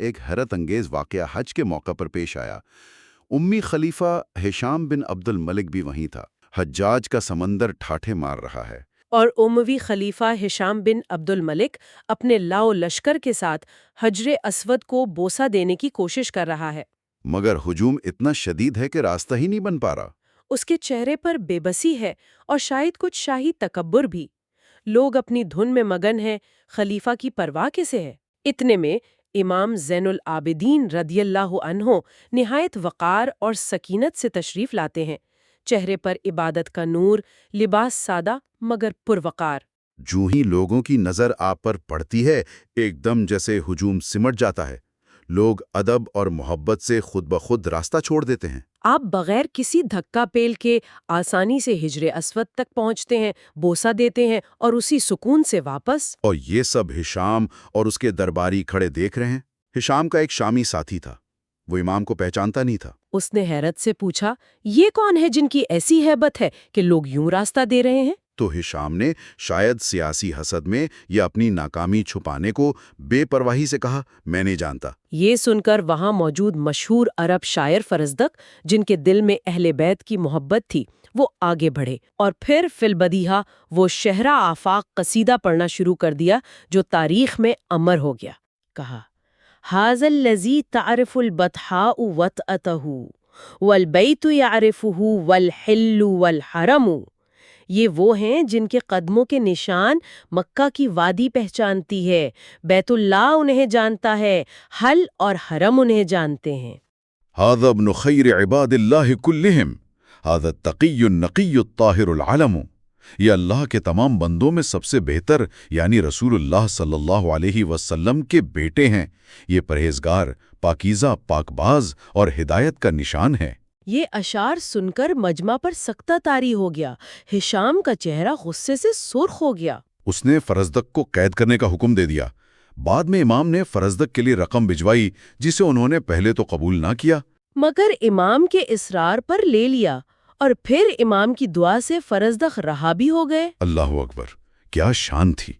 ایک حیرت انگیز واقعہ حج کے موقع پر پیش آیا۔ امی خلیفہ ہشام بن عبد الملک بھی وہیں تھا۔ حجاج کا سمندر ٹھاٹھے مار رہا ہے اور اموی خلیفہ ہشام بن عبد الملک اپنے لاؤ لشکر کے ساتھ حجر اسود کو بوسہ دینے کی کوشش کر رہا ہے، مگر ہجوم اتنا شدید ہے کہ راستہ ہی نہیں بن پا رہا۔ اس کے چہرے پر بے بسی ہے اور شاید کچھ شاہی تکبر بھی۔ لوگ اپنی دھن میں مگن ہیں، خلیفہ کی پرواہ کیسے ہے؟ اتنے میں امام زین العابدین رضی اللہ عنہ نہایت وقار اور سکینت سے تشریف لاتے ہیں، چہرے پر عبادت کا نور، لباس سادہ مگر پروقار۔ جو ہی لوگوں کی نظر آپ پر پڑتی ہے، ایک دم جیسے ہجوم سمٹ جاتا ہے۔ لوگ ادب اور محبت سے خود بخود راستہ چھوڑ دیتے ہیں۔ آپ بغیر کسی دھکا پیل کے آسانی سے ہجر اسود تک پہنچتے ہیں، بوسہ دیتے ہیں اور اسی سکون سے واپس۔ اور یہ سب ہشام اور اس کے درباری کھڑے دیکھ رہے ہیں۔ ہشام کا ایک شامی ساتھی تھا، وہ امام کو پہچانتا نہیں تھا۔ اس نے حیرت سے پوچھا، یہ کون ہے جن کی ایسی ہیبت ہے کہ لوگ یوں راستہ دے رہے ہیں؟ تو ہشام نے شاید سیاسی حسد میں یا اپنی ناکامی چھپانے کو بے پرواہی سے کہا، میں نہیں جانتا۔ یہ سن کر وہاں موجود مشہور عرب شاعر فرزدق، جن کے دل میں اہل بیت کی محبت تھی، وہ آگے بڑھے اور پھر فی البدیہہ وہ شہرہ آفاق قصیدہ پڑھنا شروع کر دیا جو تاریخ میں امر ہو گیا۔ کہا، ھذا الذی تعرف البطحاء وطأتہ والبیت یعرفہ والحل والحرم۔ یہ وہ ہیں جن کے قدموں کے نشان مکہ کی وادی پہچانتی ہے، بیت اللہ انہیں جانتا ہے، حل اور حرم انہیں جانتے ہیں۔ ھذا ابن خیر عباد اللہ کلہم، ھذا التقی النقی الطاہر العلم۔ یہ اللہ کے تمام بندوں میں سب سے بہتر یعنی رسول اللہ صلی اللہ علیہ وسلم کے بیٹے ہیں۔ یہ پرہیزگار، پاکیزہ، پاک باز اور ہدایت کا نشان ہے۔ یہ اشعار سن کر مجمع پر سکتہ طاری ہو گیا۔ ہشام کا چہرہ غصے سے سرخ ہو گیا۔ اس نے فرزدق کو قید کرنے کا حکم دے دیا۔ بعد میں امام نے فرزدق کے لیے رقم بھجوائی، جسے انہوں نے پہلے تو قبول نہ کیا، مگر امام کے اصرار پر لے لیا، اور پھر امام کی دعا سے فرزدق رہا بھی ہو گئے۔ اللہ اکبر، کیا شان تھی!